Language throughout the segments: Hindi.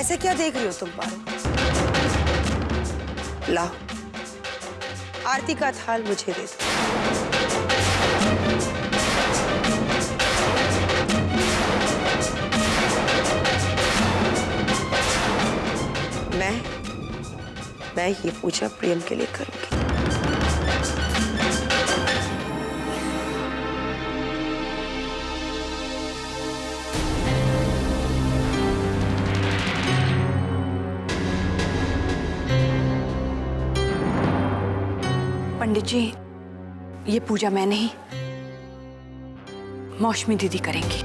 ऐसे क्या देख रही हो तुम पारो? लाओ, आरती का थाल मुझे दे दो। मैं ये पूजा प्रेम के लिए करूंगी। पंडित जी, ये पूजा मैं नहीं, मौसमी दीदी करेंगी।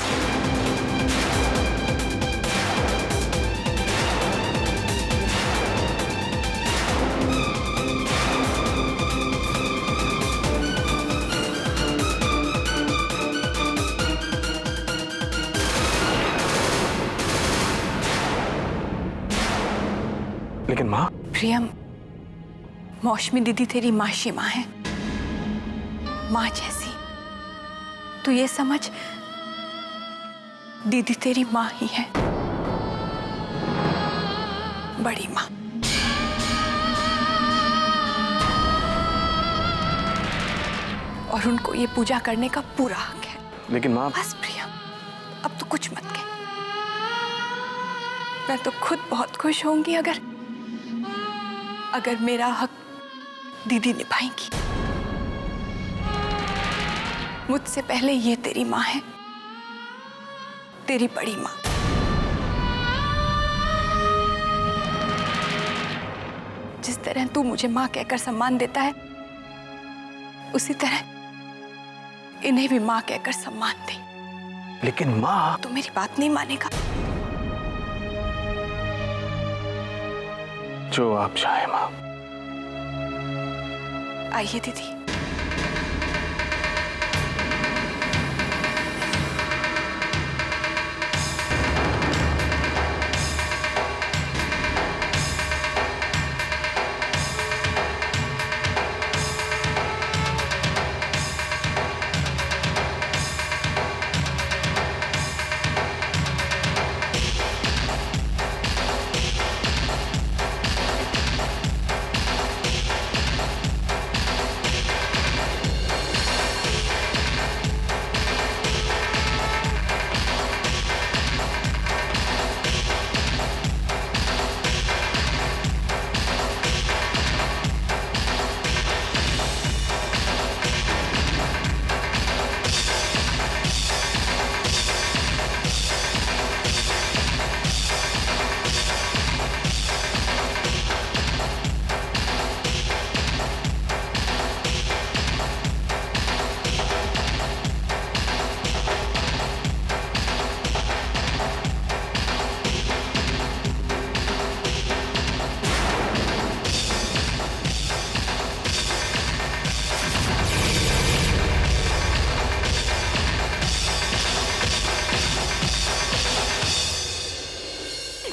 लेकिन माँ। प्रियम, मौसमी दीदी तेरी मासी माँ है, माँ जैसी। तू ये समझ, दीदी तेरी माँ ही है, बड़ी माँ। और उनको ये पूजा करने का पूरा हक है। लेकिन माँ। बस प्रियम, अब तो कुछ मत कह। मैं तो खुद बहुत खुश होंगी अगर मेरा हक दीदी निभाएंगी। मुझसे पहले ये तेरी माँ है, तेरी बड़ी माँ। जिस तरह तू मुझे माँ कहकर सम्मान देता है, उसी तरह इन्हें भी माँ कहकर सम्मान दे। लेकिन माँ। तू मेरी बात नहीं मानेगा। जो आप चाहे माँ। आइए दीदी।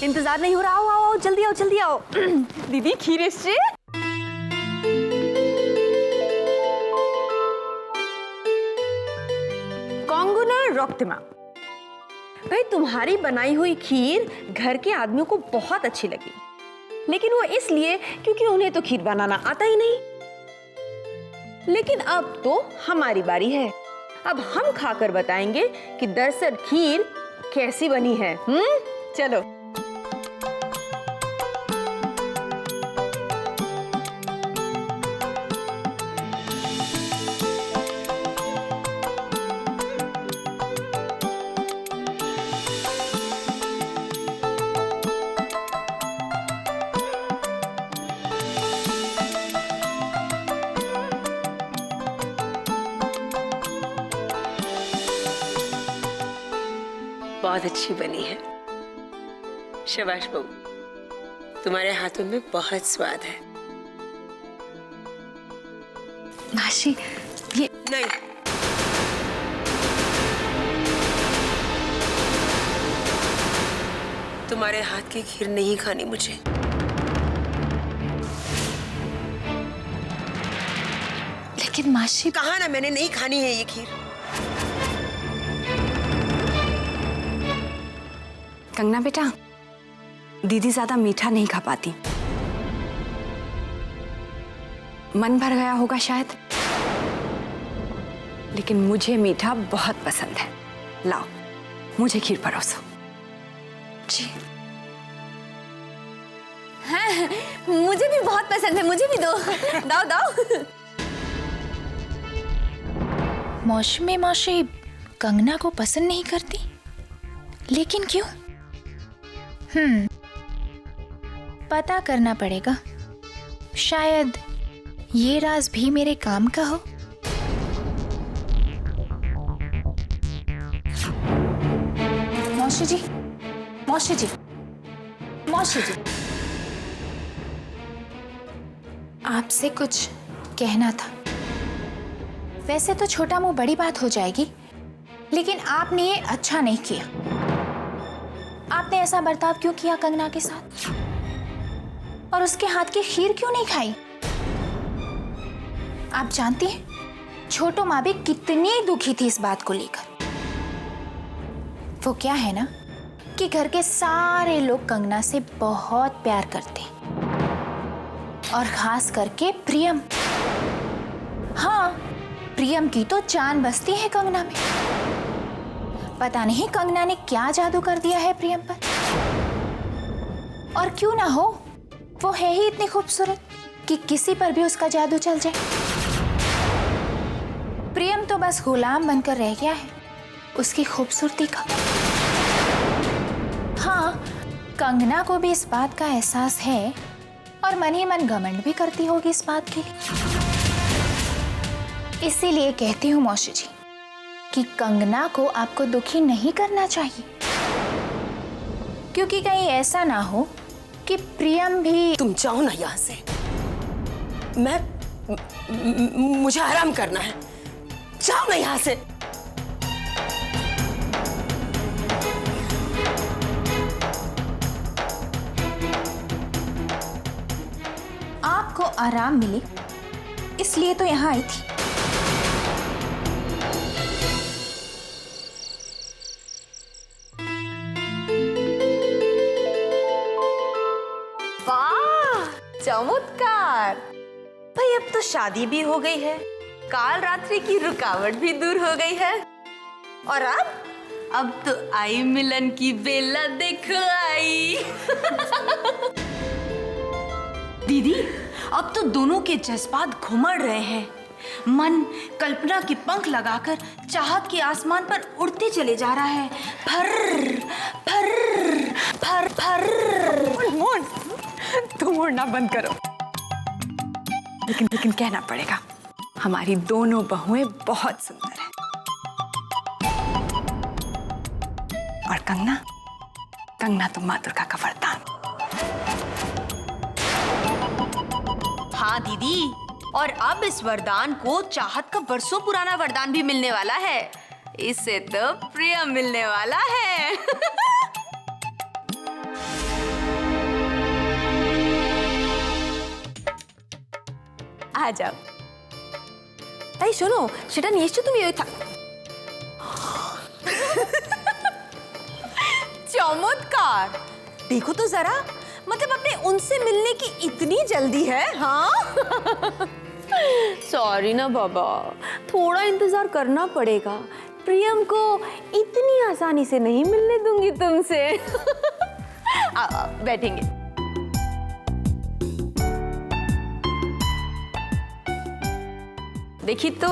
इंतजार नहीं हो रहा, आओ आओ जल्दी आओ जल्दी आओ। दीदी खीर एसছে। कॉन्गुना रक्तिमा, भाई तुम्हारी बनाई हुई खीर घर के आदमियों को बहुत अच्छी लगी, लेकिन वो इसलिए क्योंकि उन्हें तो खीर बनाना आता ही नहीं। लेकिन अब तो हमारी बारी है, अब हम खाकर बताएंगे कि दरअसल खीर कैसी बनी है। चलो। बहुत अच्छी बनी है। शाबाश बहू, तुम्हारे हाथों में बहुत स्वाद है। मासी, ये नहीं, तुम्हारे हाथ की खीर नहीं खानी मुझे। लेकिन मासी। कहा ना मैंने नहीं खानी है ये खीर। कंगना बेटा, दीदी ज्यादा मीठा नहीं खा पाती, मन भर गया होगा शायद, लेकिन मुझे मीठा बहुत पसंद है। लाओ मुझे खीर परोसो। जी हाँ, मुझे भी बहुत पसंद है, मुझे भी दो। दाओ दाओ। मौशी कंगना को पसंद नहीं करती, लेकिन क्यों? पता करना पड़ेगा। शायद ये राज भी मेरे काम का हो। मौसी जी, मौसी जी, मौसी जी, आपसे कुछ कहना था। वैसे तो छोटा मुंह बड़ी बात हो जाएगी, लेकिन आपने ये अच्छा नहीं किया। आपने ऐसा बर्ताव क्यों किया कंगना के साथ? और उसके हाथ की खीर क्यों नहीं खाई? आप जानती हैं, छोटो माँ भी कितनी दुखी थी इस बात को लेकर। वो क्या है ना कि घर के सारे लोग कंगना से बहुत प्यार करते हैं, और खास करके प्रियम। हाँ, प्रियम की तो जान बसती है कंगना में। पता नहीं कंगना ने क्या जादू कर दिया है प्रियम पर। और क्यों ना हो, वो है ही इतनी खूबसूरत कि किसी पर भी उसका जादू चल जाए। प्रियम तो बस गुलाम बनकर रह गया है उसकी खूबसूरती का। हाँ, कंगना को भी इस बात का एहसास है, और मन ही मन घमंड भी करती होगी इस बात के लिए। इसीलिए कहती हूँ मौसी जी कि कंगना को आपको दुखी नहीं करना चाहिए, क्योंकि कहीं ऐसा ना हो कि प्रियम भी। तुम जाओ ना यहाँ से। मुझे आराम करना है। जाओ ना यहाँ से। आपको आराम मिले इसलिए तो यहाँ आई थी। वाह, चमत्कार। भाई अब तो शादी भी हो गई है, काल रात्रि की रुकावट भी दूर हो गई है, और अब तो आई मिलन की बेला देखो आई। दीदी, अब तो दोनों के जज्बात घुमड़ रहे हैं। मन कल्पना के पंख लगाकर चाहत के आसमान पर उड़ते चले जा रहा है। फर फर फर फर। मोन, तुम उड़ना बंद करो। लेकिन कहना पड़ेगा, हमारी दोनों बहुएं बहुत सुंदर हैं। और कंगना तो माँ दुर्गा का वरदान। हाँ दीदी, और अब इस वरदान को चाहत का बरसों पुराना वरदान भी मिलने वाला है। इससे तो प्रियम मिलने वाला है। आ जाओ। अरे শোনো, সেটা নিশ্চয় তুমি ওই चमत्कार। देखो तो जरा, मतलब अपने उनसे मिलने की इतनी जल्दी है। हाँ। सॉरी ना बाबा, थोड़ा इंतजार करना पड़ेगा। प्रियम को इतनी आसानी से नहीं मिलने दूंगी तुमसे। बैठेंगे। देखी तो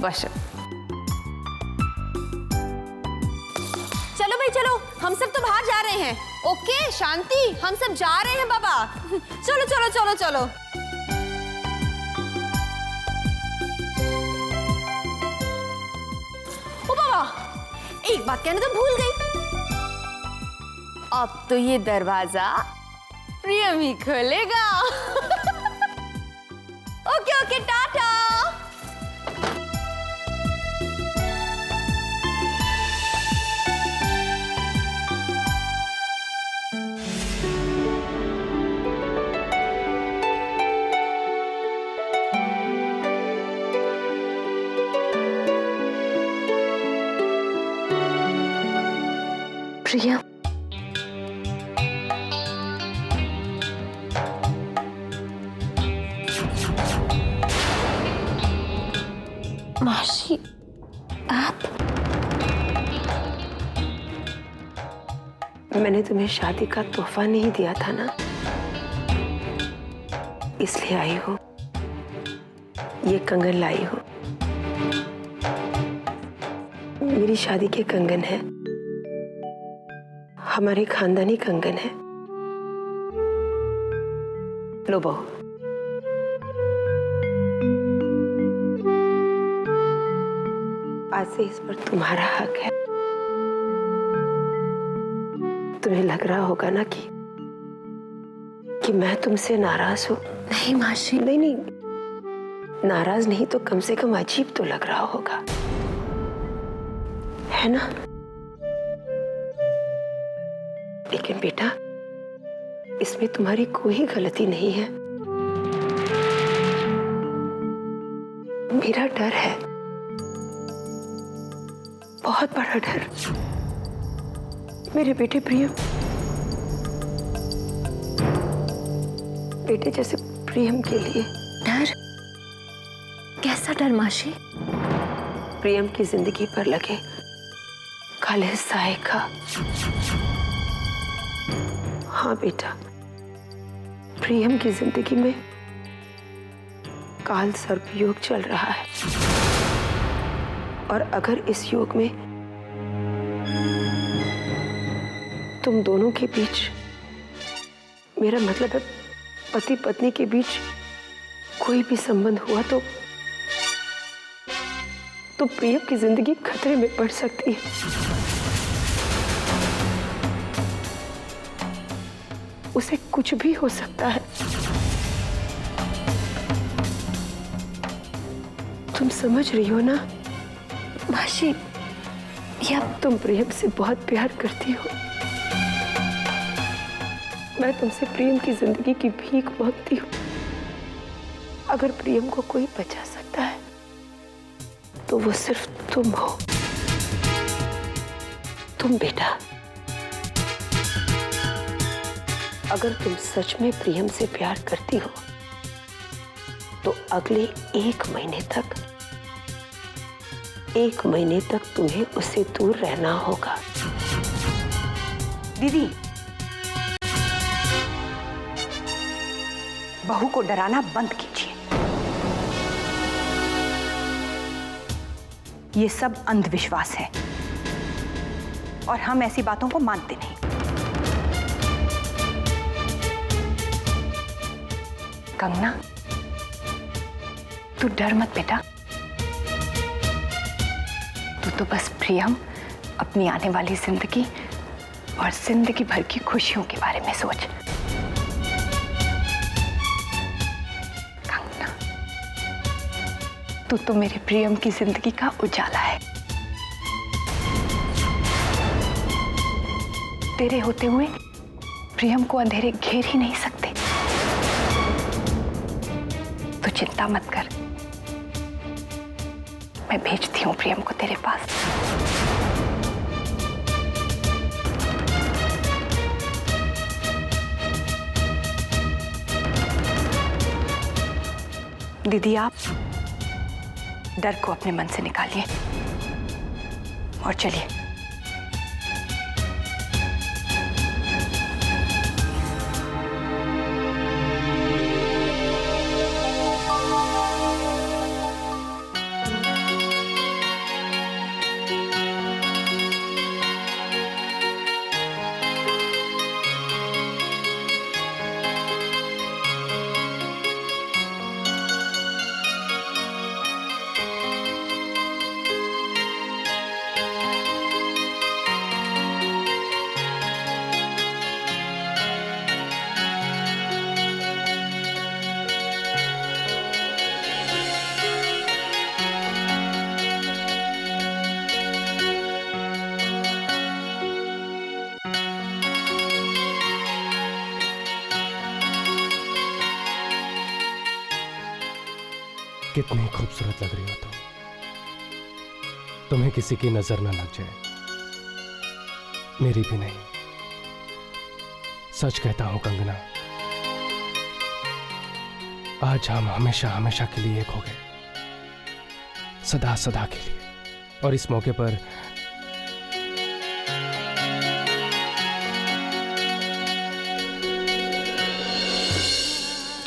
बस। चलो भाई चलो, हम सब तो बाहर जा रहे हैं। ओके शांति, हम सब जा रहे हैं बाबा। चलो चलो चलो चलो। ओ बाबा, एक बात कहने तो भूल गई। अब तो ये दरवाजा प्रियम ही खोलेगा। Okay okay, Tata. प्रियम, मासी आप? मैंने तुम्हें शादी का तोहफा नहीं दिया था ना, इसलिए आई हो। ये कंगन लाई हो, मेरी शादी के कंगन है, हमारे खानदानी कंगन है। लो बहू, आज से इस पर तुम्हारा हक है। तुम्हें लग रहा होगा ना कि मैं तुमसे नाराज हूं। नहीं मासी, नहीं नहीं, नाराज नहीं तो कम से कम अजीब तो लग रहा होगा, है ना? लेकिन बेटा, इसमें तुम्हारी कोई गलती नहीं है। मेरा डर है, बहुत बड़ा डर, मेरे बेटे प्रियम, बेटे जैसे प्रियम के लिए। डर? कैसा डर मासी? प्रियम की जिंदगी पर लगे काले साए का। हाँ बेटा, प्रियम की जिंदगी में काल सर्प योग चल रहा है, और अगर इस योग में तुम दोनों के बीच, मेरा मतलब है पति पत्नी के बीच कोई भी संबंध हुआ तो प्रियम की जिंदगी खतरे में पड़ सकती है। उसे कुछ भी हो सकता है। तुम समझ रही हो ना मासी? या तुम प्रियम से बहुत प्यार करती हो। मैं तुमसे प्रियम की जिंदगी की भीख मांगती हूँ। अगर प्रियम को कोई बचा सकता है तो वो सिर्फ तुम हो। तुम बेटा, अगर तुम सच में प्रियम से प्यार करती हो तो अगले 1 महीने तक तुम्हें उससे दूर रहना होगा। दीदी, बहू को डराना बंद कीजिए। ये सब अंधविश्वास है और हम ऐसी बातों को मानते नहीं। कंगना, तू डर मत बेटा। तू तो बस प्रियम, अपनी आने वाली जिंदगी और जिंदगी भर की खुशियों के बारे में सोच। कंगना, तू तो मेरे प्रियम की जिंदगी का उजाला है। तेरे होते हुए प्रियम को अंधेरे घेर ही नहीं सकते। तू चिंता मत कर, मैं भेजती हूँ प्रियम को तेरे पास। दीदी, आप डर को अपने मन से निकालिए और चलिए। कितनी खूबसूरत लग रही हो तुम। तुम्हें किसी की नजर ना लग जाए, मेरी भी नहीं। सच कहता हूं कंगना, आज हम हमेशा हमेशा के लिए एक हो गए, सदा सदा के लिए। और इस मौके पर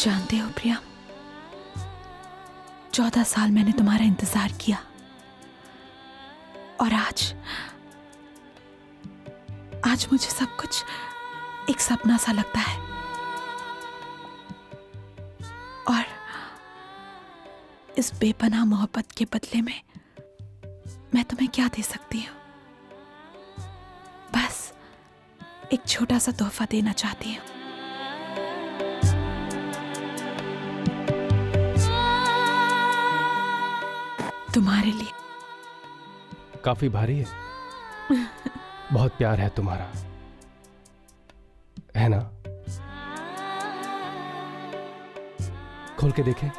जानते हो प्रिया, 14 साल मैंने तुम्हारा इंतजार किया और आज मुझे सब कुछ एक सपना सा लगता है। और इस बेपनाह मोहब्बत के बदले में मैं तुम्हें क्या दे सकती हूँ? बस एक छोटा सा तोहफा देना चाहती हूँ। तुम्हारे लिए। काफी भारी है। बहुत प्यार है तुम्हारा, है ना? खोल के देखें।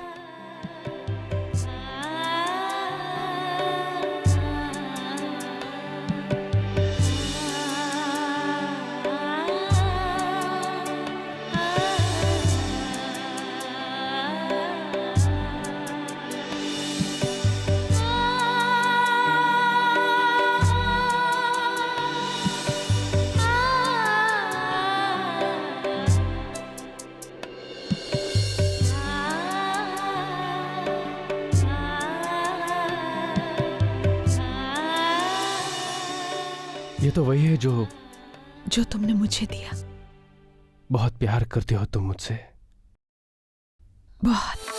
ये तो वही है जो तुमने मुझे दिया। बहुत प्यार करते हो तुम मुझसे। बहुत।